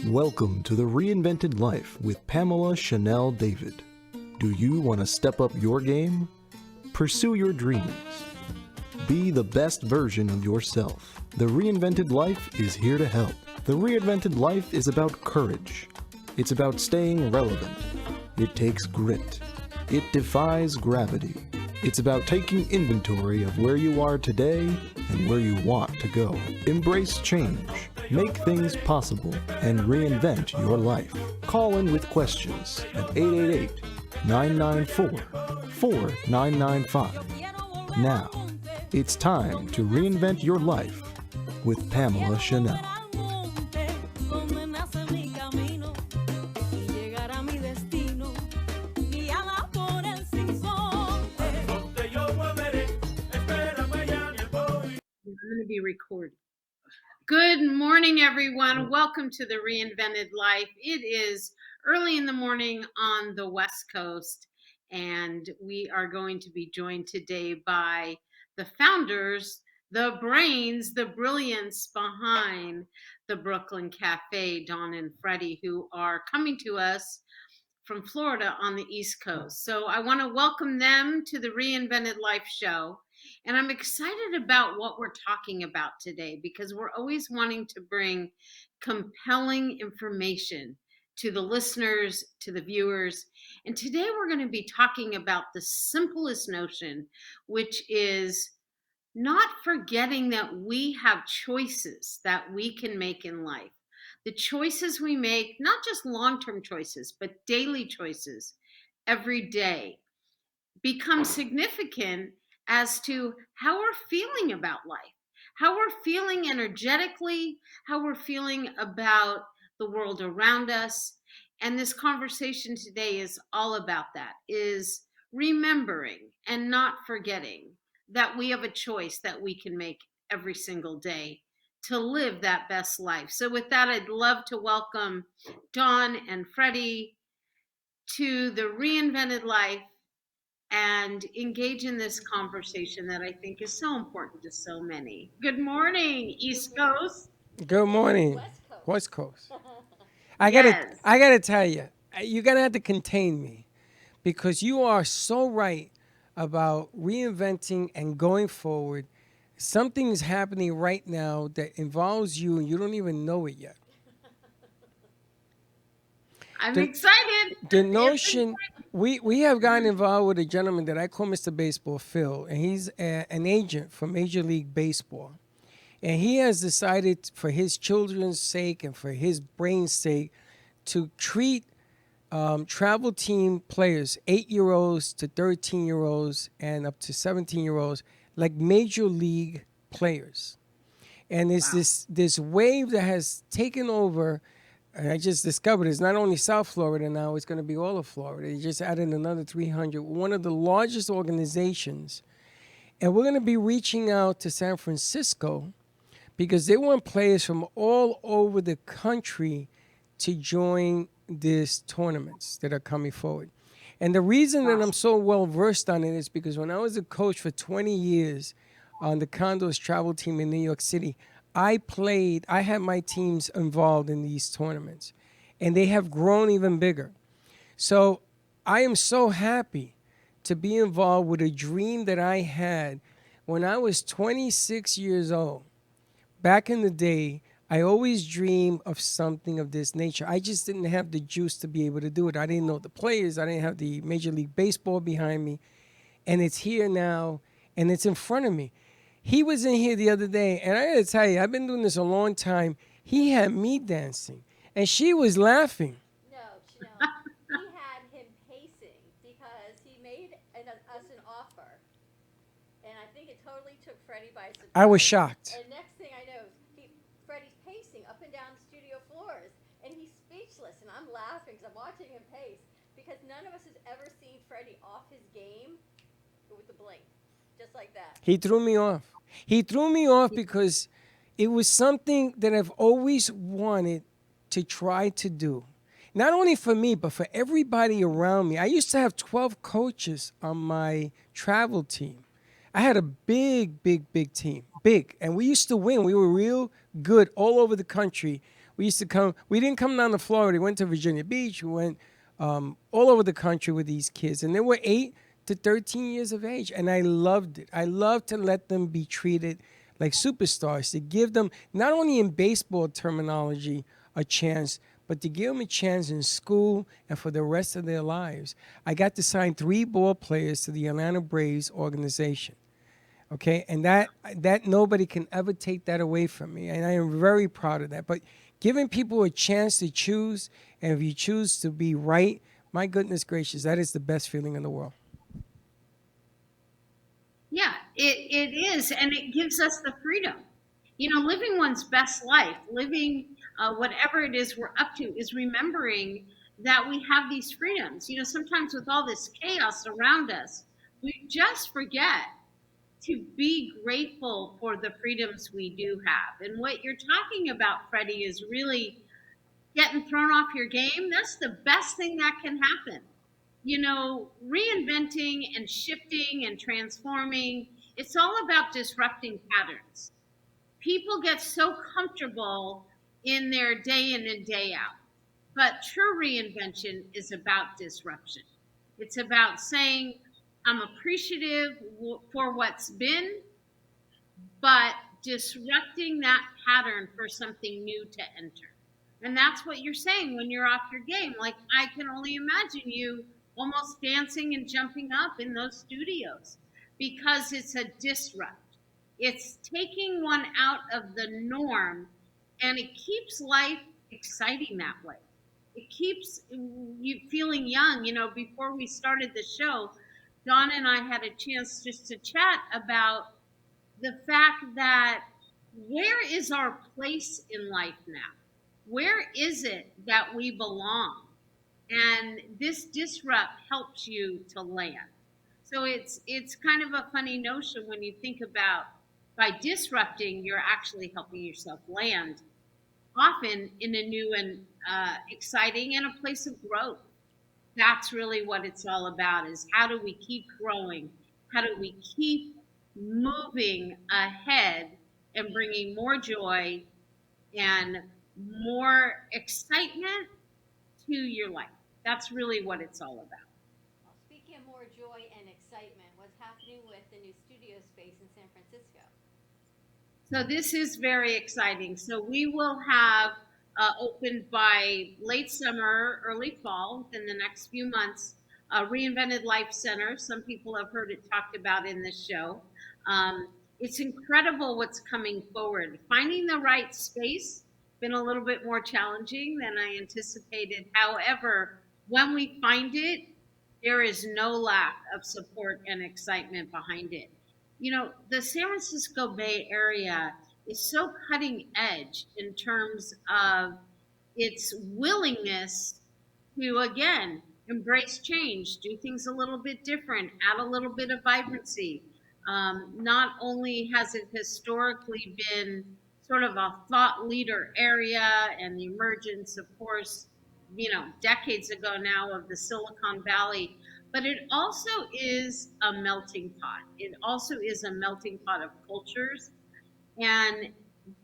Welcome to the Reinvented Life with Pamela Chanel David. Do you want to step up your game? Pursue your dreams. Be the best version of yourself. The Reinvented Life is here to help. The Reinvented Life is about courage. It's about staying relevant. It takes grit. It defies gravity. It's about taking inventory of where you are today and where you want to go. Embrace change. Make things possible and reinvent your life. Call in with questions at 888-994-4995. Now, it's time to reinvent your life with Pamela Chanel. I'm going to be recorded. Good morning, everyone. Welcome to the Reinvented Life. It is early in the morning on the West Coast, and we are going to be joined today by the founders, the brains, the brilliance behind the Brooklyn Cafe, Dawn and Freddie, who are coming to us from Florida on the East Coast. So I want to welcome them to the Reinvented Life Show. And I'm excited about what we're talking about today because we're always wanting to bring compelling information to the listeners, to the viewers. And today we're going to be talking about the simplest notion, which is not forgetting that we have choices that we can make in life. The choices we make, not just long-term choices, but daily choices every day, become significant as to how we're feeling about life, how we're feeling energetically, how we're feeling about the world around us. And this conversation today is all about that, is remembering and not forgetting that we have a choice that we can make every single day to live that best life. So with that, I'd love to welcome Dawn and Freddie to the Reinvented Life and engage in this conversation that I think is so important to so many. Good morning, East Coast. Good morning, West Coast. I Yes. gotta tell you, you're gonna have to contain me because you are so right about reinventing and going forward. Something is happening right now that involves you, and you don't even know it yet. I'm The- excited. The notion we have gotten involved with a gentleman that I call Mr. Baseball Phil, and he's an agent for Major League Baseball. And he has decided for his children's sake and for his brain's sake to treat travel team players, 8-year-olds to 13-year-olds and up to 17-year-olds, like major league players. And it's this wave that has taken over. And I just discovered it's not only South Florida now, it's going to be all of Florida. They just added another 300, one of the largest organizations. And we're going to be reaching out to San Francisco because they want players from all over the country to join these tournaments that are coming forward. And the reason that I'm so well versed on it is because when I was a coach for 20 years on the Condos travel team in New York City, I had my teams involved in these tournaments, and they have grown even bigger. So I am so happy to be involved with a dream that I had when I was 26 years old. Back in the day, I always dreamed of something of this nature. I just didn't have the juice to be able to do it. I didn't know the players. I didn't have the Major League Baseball behind me. And it's here now, and it's in front of me. He was in here the other day, and I got to tell you, I've been doing this a long time. He had me dancing, and she was laughing. No, he had him pacing because he made us an offer, and I think it totally took Freddie by surprise. I was shocked. And next thing I know, Freddie's pacing up and down the studio floors, and he's speechless, and I'm laughing because I'm watching him pace because none of us has ever seen Freddie off his game with the blink, just like that. He threw me off. He threw me off because it was something that I've always wanted to try to do. Not only for me, but for everybody around me. I used to have 12 coaches on my travel team. I had a big team, big. And we used to win. We were real good all over the country We used to come. We didn't come down to Florida. We went to Virginia Beach. We went all over the country with these kids, and they were 8 to 13 years of age, and I loved it. I loved to let them be treated like superstars, to give them, not only in baseball terminology, a chance, but to give them a chance in school and for the rest of their lives. I got to sign 3 ball players to the Atlanta Braves organization. Okay, and that nobody can ever take that away from me, and I am very proud of that. But giving people a chance to choose, and if you choose to be right, my goodness gracious, that is the best feeling in the world. Yeah, it is, and it gives us the freedom. Living one's best life, living whatever it is we're up to, is remembering that we have these freedoms. Sometimes with all this chaos around us, we just forget to be grateful for the freedoms we do have. And what you're talking about, Freddie, is really getting thrown off your game. That's the best thing that can happen. Reinventing and shifting and transforming, it's all about disrupting patterns. People get so comfortable in their day in and day out. But true reinvention is about disruption. It's about saying, I'm appreciative for what's been, but disrupting that pattern for something new to enter. And that's what you're saying when you're off your game. Like, I can only imagine you almost dancing and jumping up in those studios, because it's a disrupt. It's taking one out of the norm, and it keeps life exciting that way. It keeps you feeling young. Before we started the show, Dawn and I had a chance just to chat about the fact that, where is our place in life now? Where is it that we belong? And this disrupt helps you to land. So it's kind of a funny notion when you think about, by disrupting, you're actually helping yourself land, often in a new and exciting and a place of growth. That's really what it's all about, is how do we keep growing? How do we keep moving ahead and bringing more joy and more excitement to your life? That's really what it's all about. Well, speaking of more joy and excitement, what's happening with the new studio space in San Francisco? So this is very exciting. So we will have opened by late summer, early fall, within the next few months, Reinvented Life Center. Some people have heard it talked about in this show. It's incredible what's coming forward. Finding the right space been a little bit more challenging than I anticipated. However, when we find it, there is no lack of support and excitement behind it. The San Francisco Bay Area is so cutting edge in terms of its willingness to, again, embrace change, do things a little bit different, add a little bit of vibrancy. Not only has it historically been sort of a thought leader area, and the emergence, of course, decades ago now, of the Silicon Valley, but it also is a melting pot. It also is a melting pot of cultures, and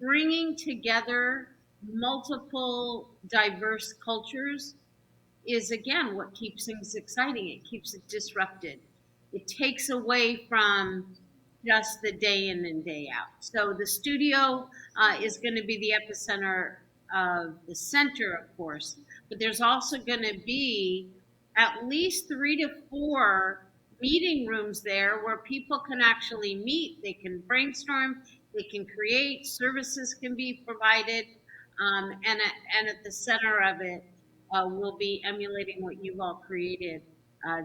bringing together multiple diverse cultures is, again, what keeps things exciting. It keeps it disrupted. It takes away from just the day in and day out. So the studio is going to be the epicenter of the center, of course, but there's also going to be at least 3 to 4 meeting rooms there where people can actually meet, they can brainstorm, they can create, services can be provided, and at the center of it will be emulating what you've all created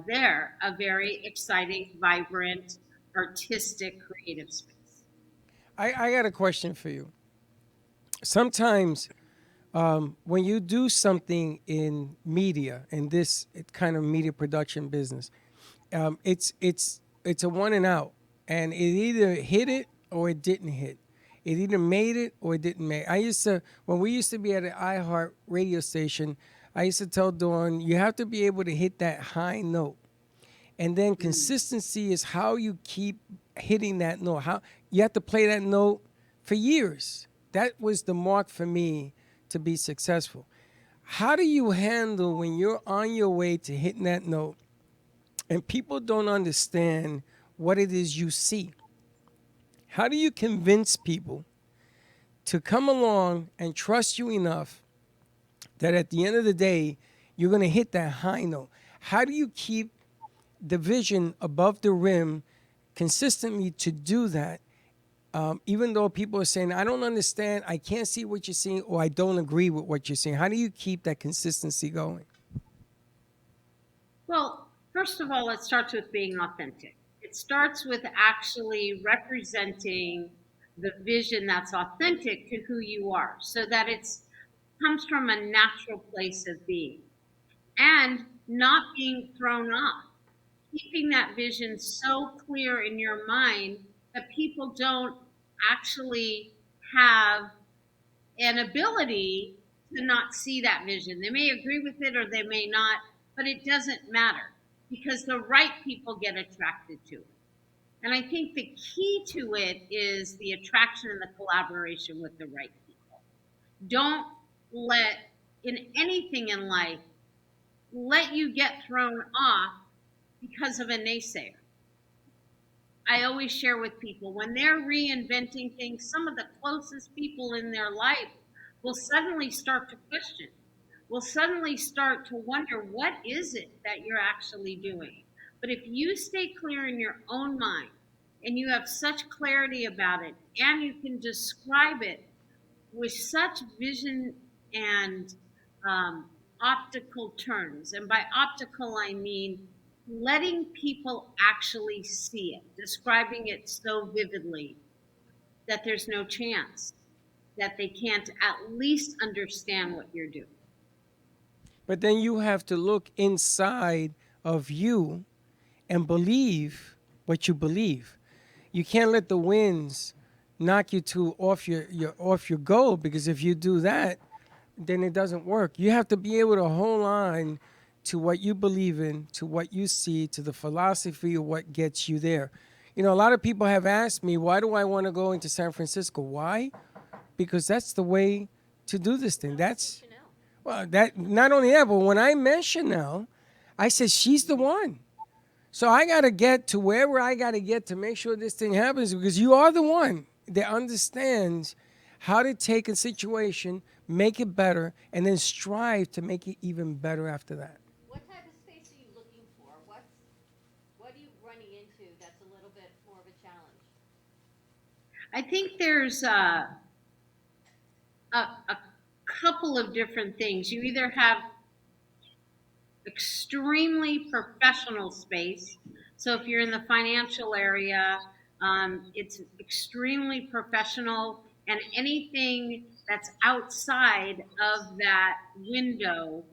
there, a very exciting, vibrant, artistic, creative space. I got a question for you. Sometimes when you do something in media, in this kind of media production business, it's a one and out, and it either hit it or it didn't hit. It either made it or it didn't make. When we used to be at an iHeart radio station, I used to tell Dawn, you have to be able to hit that high note. And then consistency is how you keep hitting that note. How you have to play that note for years. That was the mark for me to be successful. How do you handle when you're on your way to hitting that note and people don't understand what it is you see? How do you convince people to come along and trust you enough that at the end of the day, you're going to hit that high note? How do you keep the vision above the rim consistently to do that? Even though people are saying, I don't understand, I can't see what you're seeing, or I don't agree with what you're saying. How do you keep that consistency going? Well, first of all, it starts with being authentic. It starts with actually representing the vision that's authentic to who you are, so that it's comes from a natural place of being and not being thrown off. Keeping that vision so clear in your mind that people don't actually have an ability to not see that vision. They may agree with it or they may not, but it doesn't matter because the right people get attracted to it. And I think the key to it is the attraction and the collaboration with the right people. Don't let, in anything in life, let you get thrown off because of a naysayer. I always share with people when they're reinventing things, some of the closest people in their life will suddenly start to question, will suddenly start to wonder, what is it that you're actually doing? But if you stay clear in your own mind and you have such clarity about it and you can describe it with such vision and optical terms. And by optical, I mean letting people actually see it, describing it so vividly that there's no chance that they can't at least understand what you're doing. But then you have to look inside of you and believe what you believe. You can't let the winds knock you to off your goal, because if you do that, then it doesn't work. You have to be able to hold on to what you believe in, to what you see, to the philosophy of what gets you there. You know, a lot of people have asked me, why do I want to go into San Francisco? Why? Because that's the way to do this thing. That's, Chanel. well, that not only that, but when I met Chanel, I said, she's the one. So I got to get to wherever I got to get to make sure this thing happens, because you are the one that understands how to take a situation, make it better, and then strive to make it even better after that. What type of space are you looking for? What are you running into that's a little bit more of a challenge? I think there's a couple of different things. You either have extremely professional space. So if you're in the financial area, it's extremely professional, and anything that's outside of that window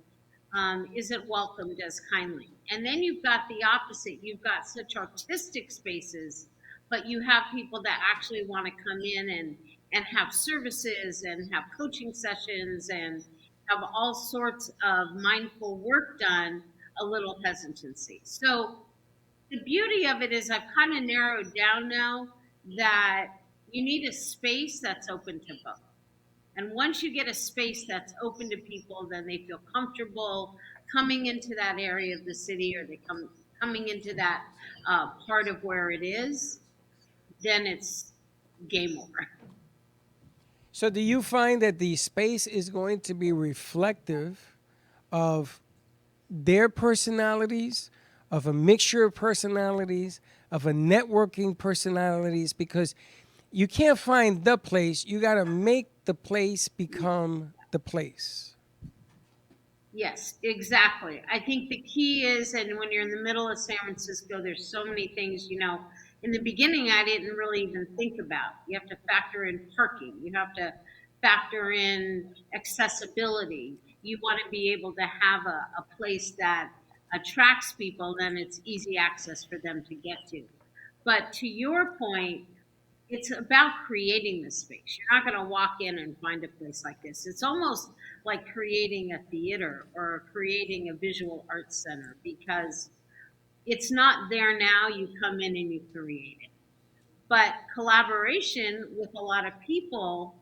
isn't welcomed as kindly. And then you've got the opposite. You've got such artistic spaces, but you have people that actually want to come in and have services and have coaching sessions and have all sorts of mindful work done, a little hesitancy. So the beauty of it is I've kind of narrowed down now that you need a space that's open to both. And once you get a space that's open to people, then they feel comfortable coming into that area of the city, or they coming into that part of where it is, then it's game over. So do you find that the space is going to be reflective of their personalities, of a mixture of personalities, of a networking personalities? Because you can't find the place, you got to make the place become the place. Yes, exactly. I think the key is, and when you're in the middle of San Francisco, there's so many things, in the beginning, I didn't really even think about. You have to factor in parking, you have to factor in accessibility. You want to be able to have a place that attracts people, then it's easy access for them to get to. But to your point, it's about creating the space. You're not going to walk in and find a place like this. It's almost like creating a theater or creating a visual arts center, because it's not there now. You come in and you create it. But collaboration with a lot of people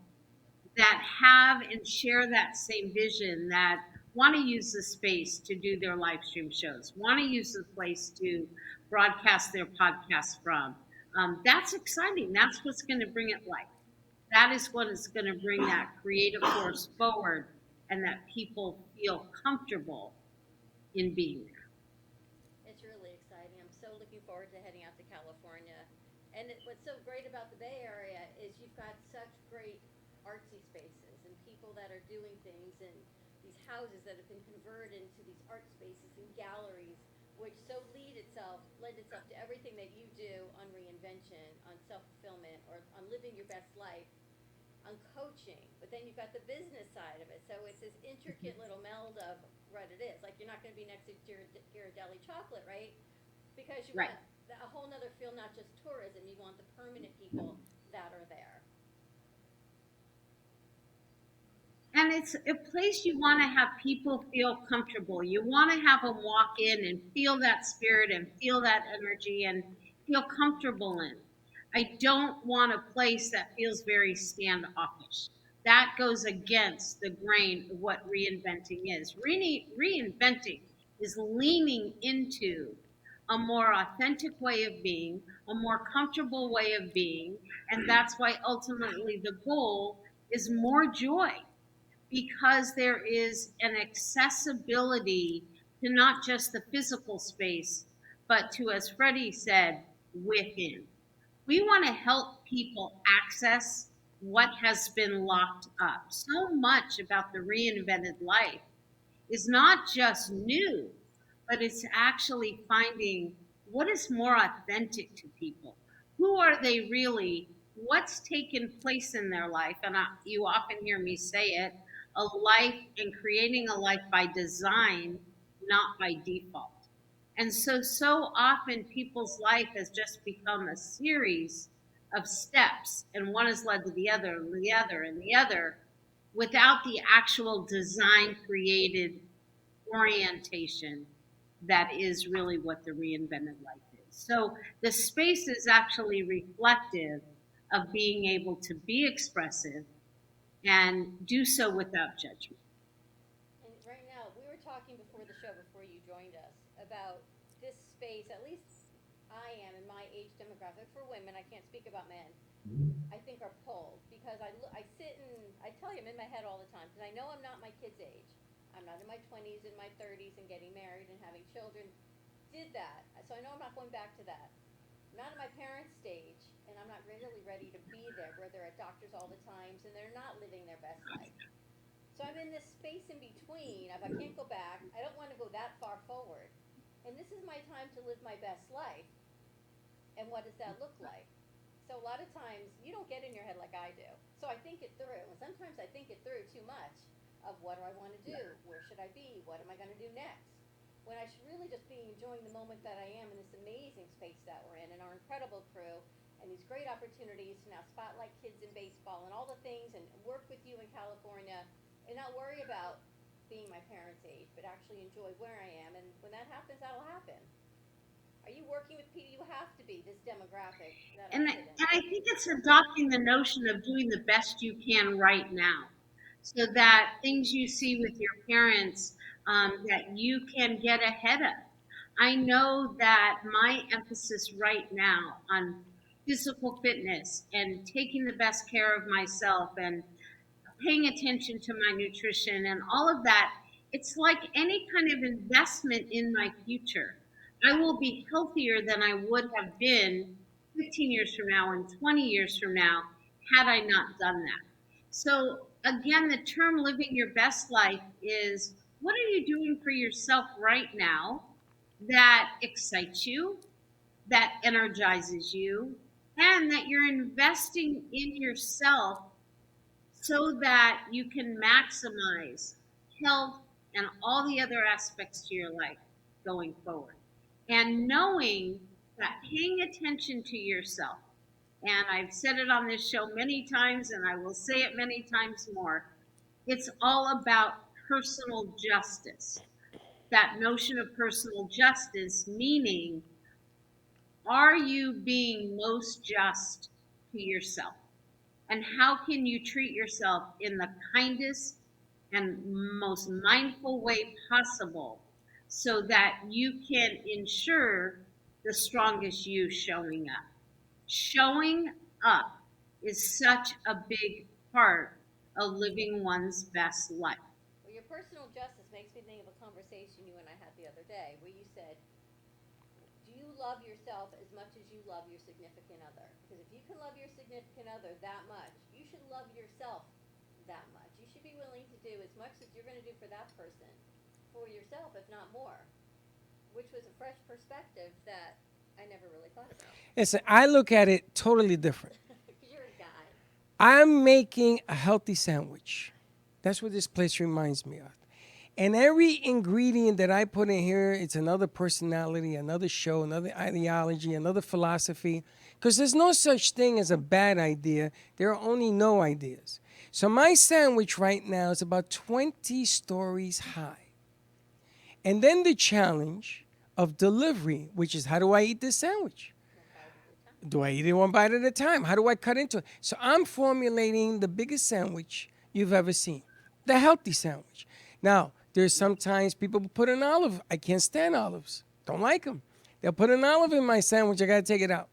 that have and share that same vision, that want to use the space to do their live stream shows, want to use the place to broadcast their podcast from. That's exciting. That's what's going to bring it life. That is what is going to bring that creative force forward, and that people feel comfortable in being there. It's really exciting. I'm so looking forward to heading out to California. And what's so great about the Bay Area is you've got such great artsy spaces and people that are doing things, and these houses that have been converted into these art spaces and galleries, which so lend itself to everything that you do on reinvention, on self fulfillment, or on living your best life, on coaching. But then you've got the business side of it. So it's this intricate little meld of what it is. Like, you're not going to be next to Ghirardelli chocolate, right? Because you Right. want a whole nother feel, not just tourism. You want the permanent people that are there. And it's a place you want to have people feel comfortable. You want to have them walk in and feel that spirit and feel that energy and feel comfortable in. I don't want a place that feels very standoffish. That goes against the grain of what reinventing is. Reinventing is leaning into a more authentic way of being, a more comfortable way of being, and that's why ultimately the goal is more joy, because there is an accessibility to not just the physical space, but to, as Freddie said, within. We want to help people access what has been locked up. So much about the reinvented life is not just new, but it's actually finding what is more authentic to people. Who are they really? What's taken place in their life? And you often hear me say it, a life, and creating a life by design, not by default. And so often people's life has just become a series of steps, and one has led to the other, and the other, and the other, without the actual design created orientation that is really what the reinvented life is. So the space is actually reflective of being able to be expressive and do so without judgment. And right now, we were talking before the show, before you joined us, about this space. At least I am in my age demographic. For women, I can't speak about men. I think are pulled because I sit and I tell you I'm in my head all the time because I know I'm not my kid's age. I'm not in my 20s, in my 30s, and getting married and having children. Did that, so I know I'm not going back to that. I'm not at my parents' stage, and I'm not really ready to be there, where they're at doctors all the times and they're not living their best life. So I'm in this space in between. If I can't go back, I don't want to go that far forward. And this is my time to live my best life. And what does that look like? So a lot of times you don't get in your head like I do. So I think it through. And sometimes I think it through too much of what do I want to do? Where should I be? What am I going to do next? When I should really just be enjoying the moment that I am in this amazing space that we're in and our incredible crew and these great opportunities to now spotlight kids in baseball and all the things and work with you in California and not worry about being my parents' age, but actually enjoy where I am. And when that happens, that'll happen. Are you working with people? You have to be this demographic that And, I I- sit in. and I think it's adopting the notion of doing the best you can right now, so that things you see with your parents, that you can get ahead of. I know that my emphasis right now on physical fitness and taking the best care of myself and paying attention to my nutrition and all of that, it's like any kind of investment in my future. I will be healthier than I would have been 15 years from now and 20 years from now had I not done that. So, again, the term living your best life is, what are you doing for yourself right now that excites you, that energizes you, and that you're investing in yourself so that you can maximize health and all the other aspects to your life going forward. And knowing that paying attention to yourself, and I've said it on this show many times and I will say it many times more, it's all about personal justice. That notion of personal justice, meaning, are you being most just to yourself? And how can you treat yourself in the kindest and most mindful way possible so that you can ensure the strongest you showing up? Showing up is such a big part of living one's best life. Well, your personal justice makes me think of a conversation you and I had the other day where you said, do you love yourself as much as you love your significant other? Because if you can love your significant other that much, you should love yourself that much. You should be willing to do as much as you're going to do for that person for yourself, if not more, which was a fresh perspective that I never really thought about. Listen, I look at it totally different. Because you're a guy. I'm making a healthy sandwich. That's what this place reminds me of. And every ingredient that I put in here, it's another personality, another show, another ideology, another philosophy. Because there's no such thing as a bad idea. There are only no ideas. So my sandwich right now is about 20 stories high. And then the challenge of delivery, which is how do I eat this sandwich? Do I eat it one bite at a time? How do I cut into it? So I'm formulating the biggest sandwich you've ever seen, the healthy sandwich. Now, there's sometimes people put an olive. I can't stand olives. Don't like them. They'll put an olive in my sandwich. I got to take it out.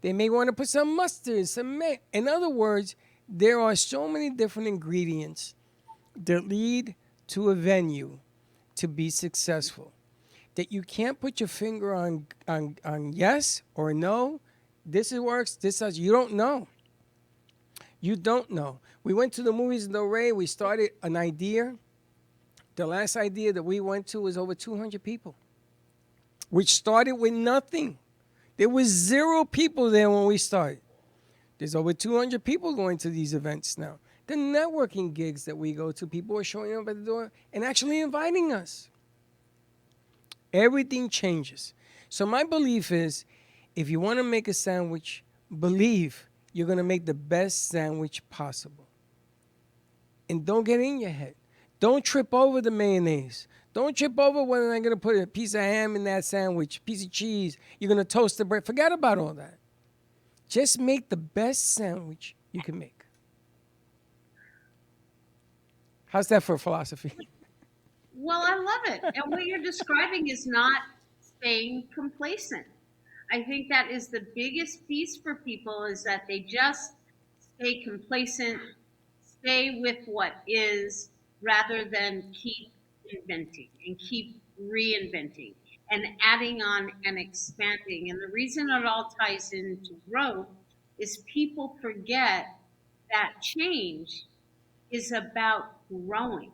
They may want to put some mustard, some mayo. In other words, there are so many different ingredients that lead to a venue to be successful that you can't put your finger on yes or no. This works. This does. You don't know. You don't know. We went to the movies in Del Rey. We started an idea. The last idea that we went to was over 200 people, which started with nothing. There was 0 people there when we started. There's over 200 people going to these events now. The networking gigs that we go to, people are showing up at the door and actually inviting us. Everything changes. So my belief is, if you want to make a sandwich, believe you're going to make the best sandwich possible. And don't get in your head. Don't trip over the mayonnaise. Don't trip over whether I'm going to put a piece of ham in that sandwich, piece of cheese. You're going to toast the bread. Forget about all that. Just make the best sandwich you can make. How's that for philosophy? Well, I love it. And what you're describing is not staying complacent. I think that is the biggest piece for people, is that they just stay complacent, stay with what is, rather than keep inventing and keep reinventing and adding on and expanding. And the reason it all ties into growth is people forget that change is about growing.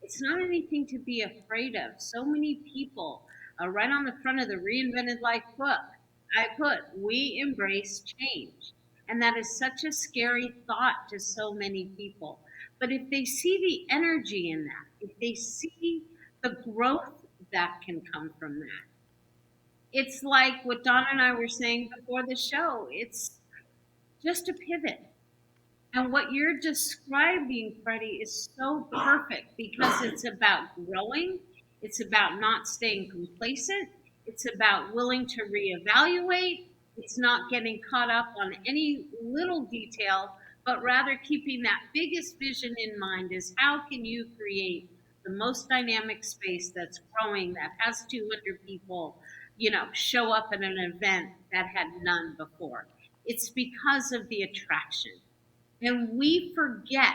It's not anything to be afraid of. So many people, right on the front of the Reinvented Life book, I put, we embrace change. And that is such a scary thought to so many people. But if they see the energy in that, if they see the growth that can come from that, it's like what Don and I were saying before the show. It's just a pivot. And what you're describing, Freddie, is so perfect because it's about growing. It's about not staying complacent. It's about willing to reevaluate. It's not getting caught up on any little detail, but rather keeping that biggest vision in mind, is how can you create the most dynamic space that's growing, that has 200 people, show up at an event that had none before. It's because of the attraction. And we forget,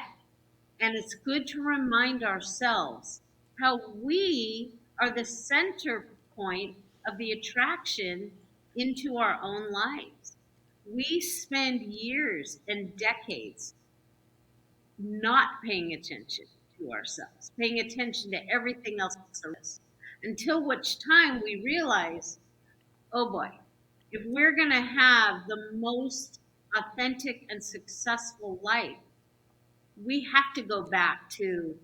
and it's good to remind ourselves how we are the center point of the attraction into our own lives. We spend years and decades not paying attention to ourselves, paying attention to everything else around us, until which time we realize, oh boy, if we're going to have the most authentic and successful life, we have to go back to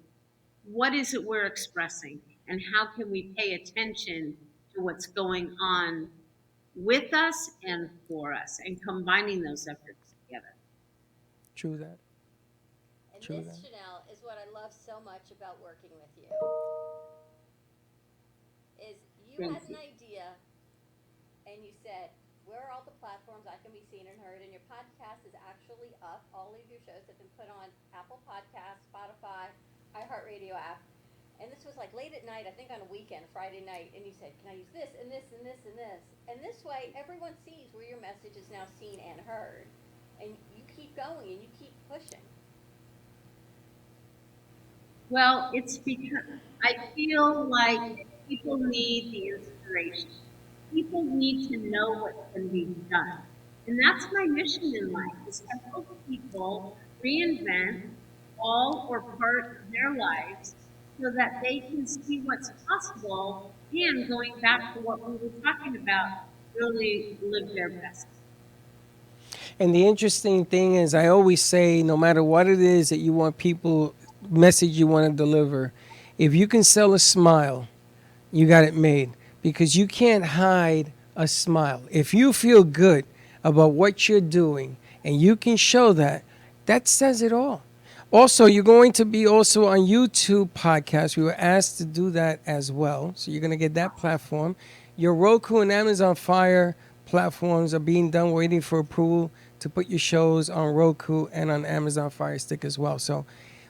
what is it we're expressing, and how can we pay attention to what's going on with us and for us, and combining those efforts together. True that. And True this, that. Chanel, is what I love so much about working with you. Is you Thank had an you. idea and you said, where are all the platforms I can be seen and heard? And your podcast is actually up. All of your shows have been put on Apple Podcasts, Spotify, iHeartRadio app. And this was like late at night, I think on a weekend, Friday night, and you said, can I use this and this and this and this? And this way, everyone sees where your message is now seen and heard. And you keep going and you keep pushing. Well, it's because I feel like people need the inspiration. People need to know what can be done. And that's my mission in life, is to help people reinvent all or part of their lives so that they can see what's possible and, going back to what we were talking about, really live their best. And the interesting thing is, I always say, no matter what it is that you want people, message you want to deliver, if you can sell a smile, you got it made. Because you can't hide a smile. If you feel good about what you're doing and you can show that, that says it all. Also, you're going to be also on YouTube podcast. We were asked to do that as well. So you're going to get that platform. Your Roku and Amazon Fire platforms are being done, waiting for approval to put your shows on Roku and on Amazon Fire Stick as well. So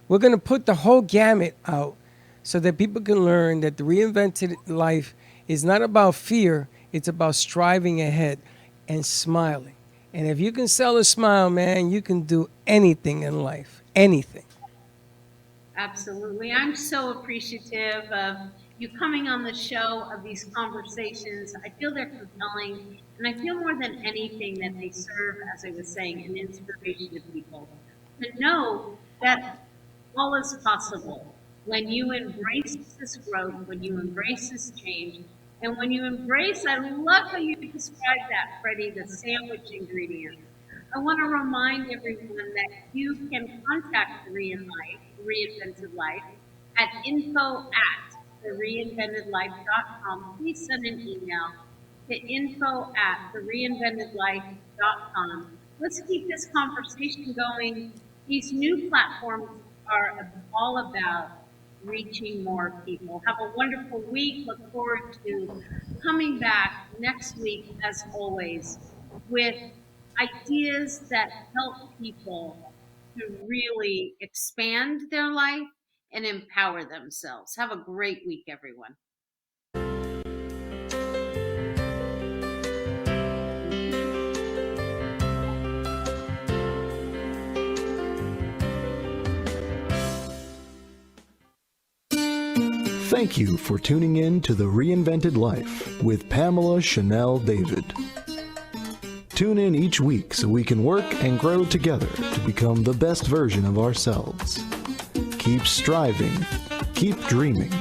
we're going to put the whole gamut out so that people can learn that the reinvented life is not about fear. It's about striving ahead and smiling. And if you can sell a smile, man, you can do anything in life. Anything. Absolutely. I'm so appreciative of you coming on the show, of these conversations. I feel they're compelling, and I feel more than anything that they serve, as I was saying, an inspiration to people to know that all is possible when you embrace this growth, when you embrace this change, and when you embrace, I love how you described that, Freddie, the sandwich ingredient. I want to remind everyone that you can contact the Reinvented Life at info@thereinventedlife.com. Please send an email to info@thereinventedlife.com. Let's keep this conversation going. These new platforms are all about reaching more people. Have a wonderful week. Look forward to coming back next week, as always, with ideas that help people to really expand their life and empower themselves. Have a great week, everyone. Thank you for tuning in to The Reinvented Life with Pamela Chanel David. Tune in each week so we can work and grow together to become the best version of ourselves. Keep striving, keep dreaming,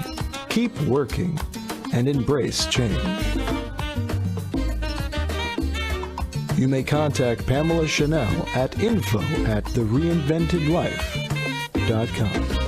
keep working, and embrace change. You may contact Pamela Chanel at info@thereinventedlife.com.